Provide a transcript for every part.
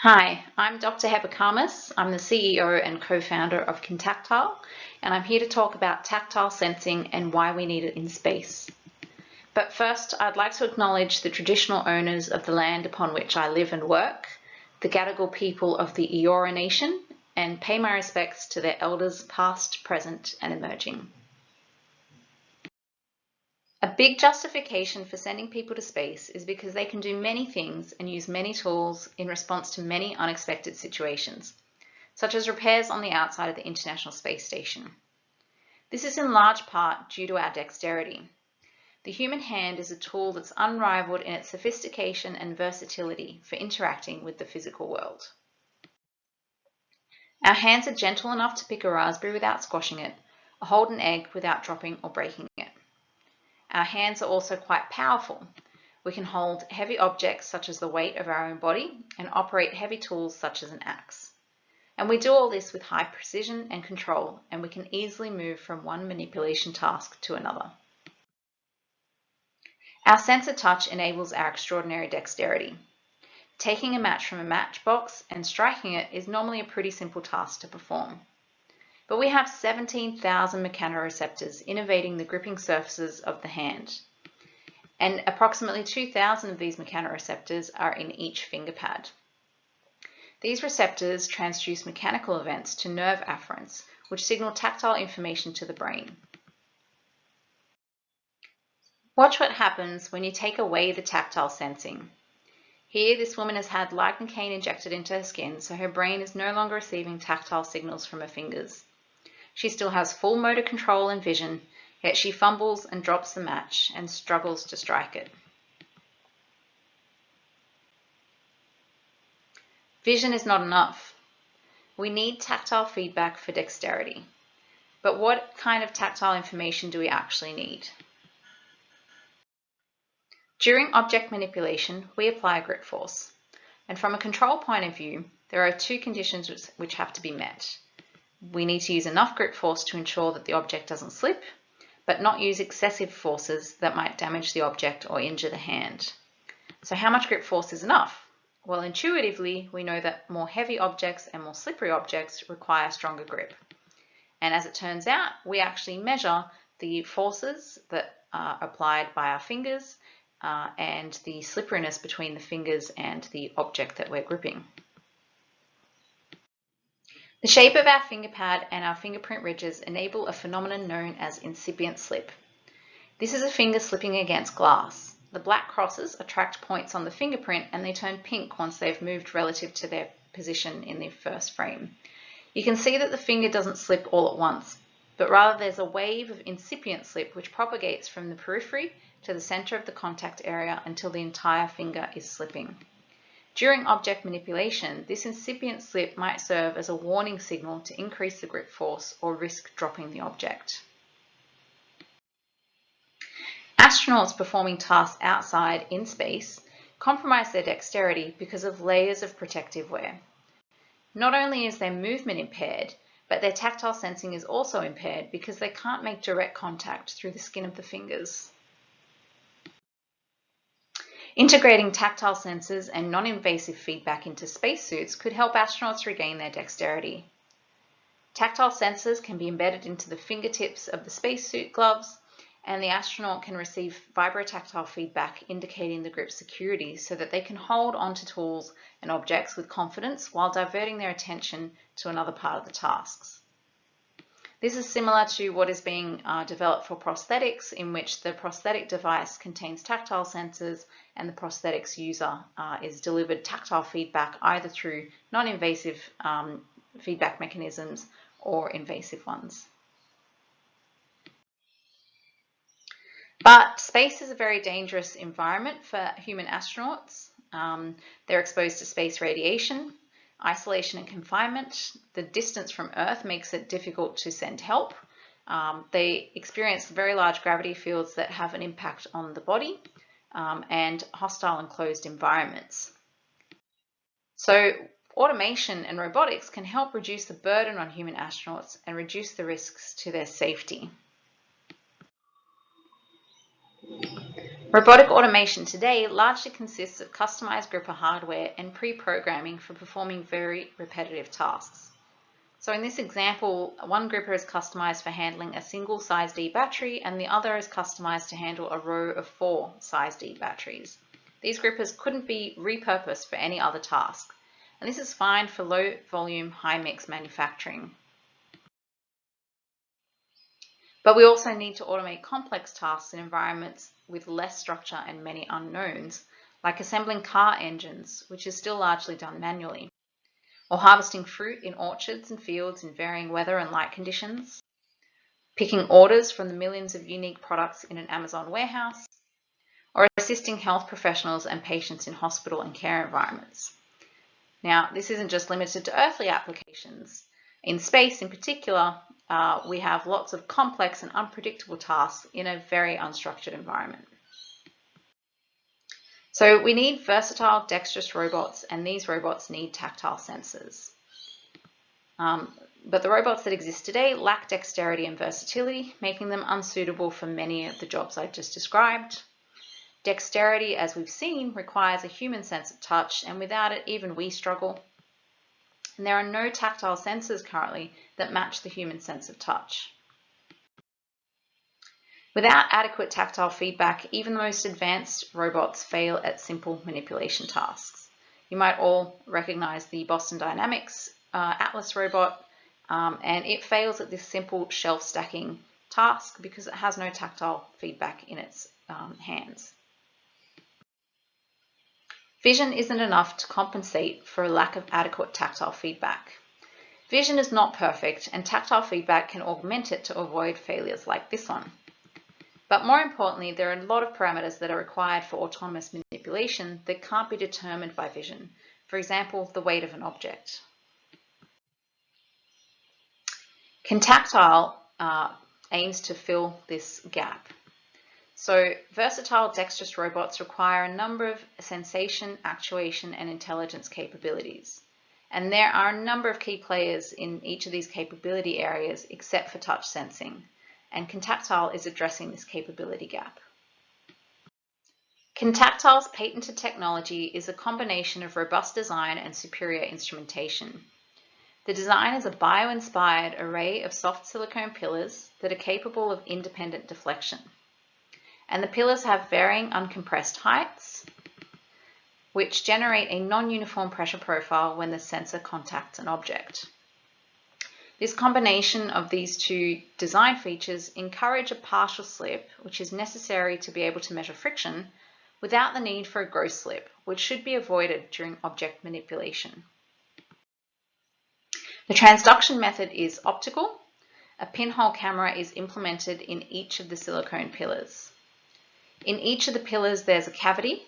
Hi, I'm Dr. Heba Khamis. I'm the CEO and co-founder of Contactile, and I'm here to talk about tactile sensing and why we need it in space. But first, I'd like to acknowledge the traditional owners of the land upon which I live and work, the Gadigal people of the Eora Nation, and pay my respects to their elders past, present, and emerging. A big justification for sending people to space is because they can do many things and use many tools in response to many unexpected situations, such as repairs on the outside of the International Space Station. This is in large part due to our dexterity. The human hand is a tool that's unrivaled in its sophistication and versatility for interacting with the physical world. Our hands are gentle enough to pick a raspberry without squashing it, or hold an egg without dropping or breaking it. Our hands are also quite powerful. We can hold heavy objects such as the weight of our own body and operate heavy tools such as an axe. And we do all this with high precision and control, and we can easily move from one manipulation task to another. Our sensor touch enables our extraordinary dexterity. Taking a match from a matchbox and striking it is normally a pretty simple task to perform. But we have 17,000 mechanoreceptors innervating the gripping surfaces of the hand. And approximately 2,000 of these mechanoreceptors are in each fingerpad. These receptors transduce mechanical events to nerve afferents, which signal tactile information to the brain. Watch what happens when you take away the tactile sensing. Here, this woman has had lidocaine injected into her skin, so her brain is no longer receiving tactile signals from her fingers. She still has full motor control and vision, yet she fumbles and drops the match and struggles to strike it. Vision is not enough. We need tactile feedback for dexterity. But what kind of tactile information do we actually need? During object manipulation, we apply a grip force. And from a control point of view, there are two conditions which have to be met. We need to use enough grip force to ensure that the object doesn't slip, but not use excessive forces that might damage the object or injure the hand. So how much grip force is enough? Well, intuitively, we know that more heavy objects and more slippery objects require stronger grip. And as it turns out, we actually measure the forces that are applied by our fingers and the slipperiness between the fingers and the object that we're gripping. The shape of our fingerpad and our fingerprint ridges enable a phenomenon known as incipient slip. This is a finger slipping against glass. The black crosses attract points on the fingerprint and they turn pink once they've moved relative to their position in the first frame. You can see that the finger doesn't slip all at once, but rather there's a wave of incipient slip which propagates from the periphery to the center of the contact area until the entire finger is slipping. During object manipulation, this incipient slip might serve as a warning signal to increase the grip force or risk dropping the object. Astronauts performing tasks outside in space compromise their dexterity because of layers of protective wear. Not only is their movement impaired, but their tactile sensing is also impaired because they can't make direct contact through the skin of the fingers. Integrating tactile sensors and non-invasive feedback into spacesuits could help astronauts regain their dexterity. Tactile sensors can be embedded into the fingertips of the spacesuit gloves, and the astronaut can receive vibrotactile feedback indicating the grip security so that they can hold onto tools and objects with confidence while diverting their attention to another part of the tasks. This is similar to what is being developed for prosthetics, in which the prosthetic device contains tactile sensors and the prosthetics user is delivered tactile feedback either through non-invasive feedback mechanisms or invasive ones. But space is a very dangerous environment for human astronauts. They're exposed to space radiation, isolation and confinement. The distance from Earth makes it difficult to send help. They experience very large gravity fields that have an impact on the body and hostile enclosed environments. So automation and robotics can help reduce the burden on human astronauts and reduce the risks to their safety. Robotic automation today largely consists of customized gripper hardware and pre-programming for performing very repetitive tasks. So in this example, one gripper is customized for handling a single size D battery and the other is customized to handle a row of 4 size D batteries. These grippers couldn't be repurposed for any other task, and this is fine for low volume, high mix manufacturing. But we also need to automate complex tasks in environments with less structure and many unknowns, like assembling car engines, which is still largely done manually, or harvesting fruit in orchards and fields in varying weather and light conditions, picking orders from the millions of unique products in an Amazon warehouse, or assisting health professionals and patients in hospital and care environments. Now, this isn't just limited to earthly applications. In space in particular, we have lots of complex and unpredictable tasks in a very unstructured environment. So we need versatile, dexterous robots, and these robots need tactile sensors. But the robots that exist today lack dexterity and versatility, making them unsuitable for many of the jobs I just described. Dexterity, as we've seen, requires a human sense of touch, and without it, even we struggle. And there are no tactile sensors currently that match the human sense of touch. Without adequate tactile feedback, even the most advanced robots fail at simple manipulation tasks. You might all recognize the Boston Dynamics Atlas robot, and it fails at this simple shelf stacking task because it has no tactile feedback in its hands. Vision isn't enough to compensate for a lack of adequate tactile feedback. Vision is not perfect, and tactile feedback can augment it to avoid failures like this one. But more importantly, there are a lot of parameters that are required for autonomous manipulation that can't be determined by vision. For example, the weight of an object. Contactile aims to fill this gap. So versatile dexterous robots require a number of sensation, actuation, and intelligence capabilities. And there are a number of key players in each of these capability areas except for touch sensing. And Contactile is addressing this capability gap. Contactile's patented technology is a combination of robust design and superior instrumentation. The design is a bio-inspired array of soft silicone pillars that are capable of independent deflection. And the pillars have varying uncompressed heights, which generate a non-uniform pressure profile when the sensor contacts an object. This combination of these two design features encourage a partial slip, which is necessary to be able to measure friction, without the need for a gross slip, which should be avoided during object manipulation. The transduction method is optical. A pinhole camera is implemented in each of the silicone pillars. In each of the pillars there's a cavity,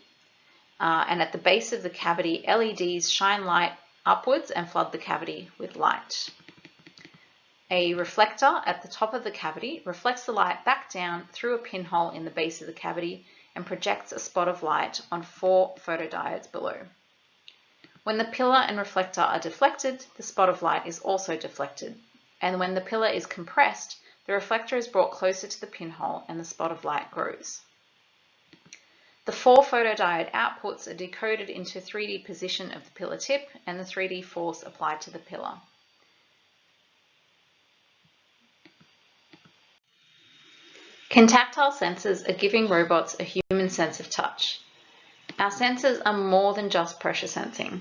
and at the base of the cavity LEDs shine light upwards and flood the cavity with light. A reflector at the top of the cavity reflects the light back down through a pinhole in the base of the cavity and projects a spot of light on 4 photodiodes below. When the pillar and reflector are deflected, the spot of light is also deflected, and when the pillar is compressed, the reflector is brought closer to the pinhole and the spot of light grows. The 4 photodiode outputs are decoded into 3D position of the pillar tip and the 3D force applied to the pillar. Contactile sensors are giving robots a human sense of touch. Our sensors are more than just pressure sensing.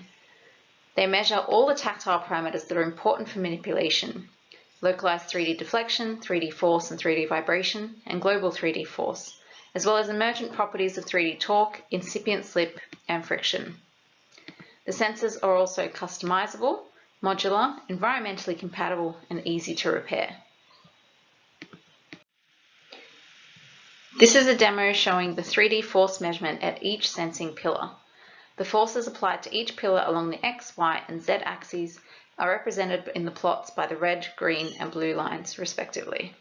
They measure all the tactile parameters that are important for manipulation: localized 3D deflection, 3D force and 3D vibration, and global 3D force, as well as emergent properties of 3D torque, incipient slip, and friction. The sensors are also customizable, modular, environmentally compatible, and easy to repair. This is a demo showing the 3D force measurement at each sensing pillar. The forces applied to each pillar along the X, Y, and Z axes are represented in the plots by the red, green, and blue lines, respectively.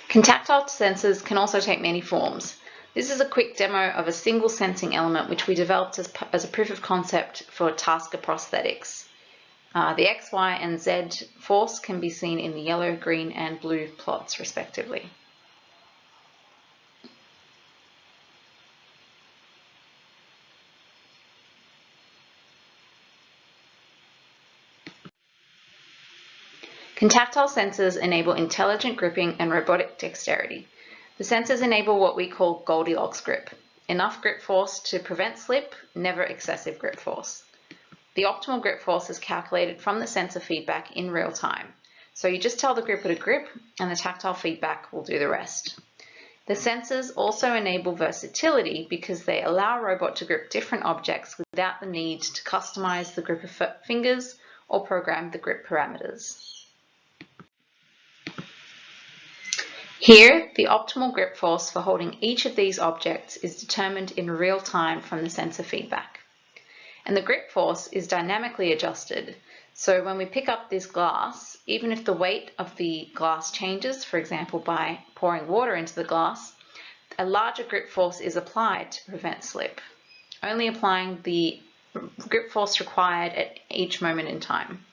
Contactile sensors can also take many forms. This is a quick demo of a single sensing element which we developed as a proof of concept for tasker prosthetics. The X, Y, and Z force can be seen in the yellow, green, and blue plots respectively. Contactile sensors enable intelligent gripping and robotic dexterity. The sensors enable what we call Goldilocks grip: enough grip force to prevent slip, never excessive grip force. The optimal grip force is calculated from the sensor feedback in real time. So you just tell the gripper to grip and the tactile feedback will do the rest. The sensors also enable versatility because they allow a robot to grip different objects without the need to customize the grip of fingers or program the grip parameters. Here, the optimal grip force for holding each of these objects is determined in real time from the sensor feedback. And the grip force is dynamically adjusted. So when we pick up this glass, even if the weight of the glass changes, for example by pouring water into the glass, a larger grip force is applied to prevent slip, only applying the grip force required at each moment in time.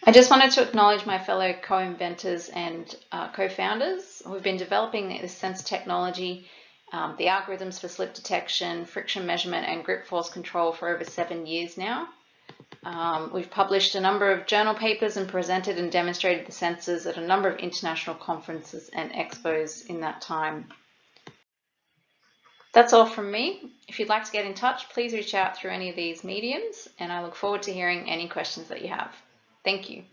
I just wanted to acknowledge my fellow co-inventors and co-founders. We've been developing this sensor technology, the algorithms for slip detection, friction measurement, and grip force control for over 7 years now. We've published a number of journal papers and presented and demonstrated the sensors at a number of international conferences and expos in that time. That's all from me. If you'd like to get in touch, please reach out through any of these mediums, and I look forward to hearing any questions that you have. Thank you.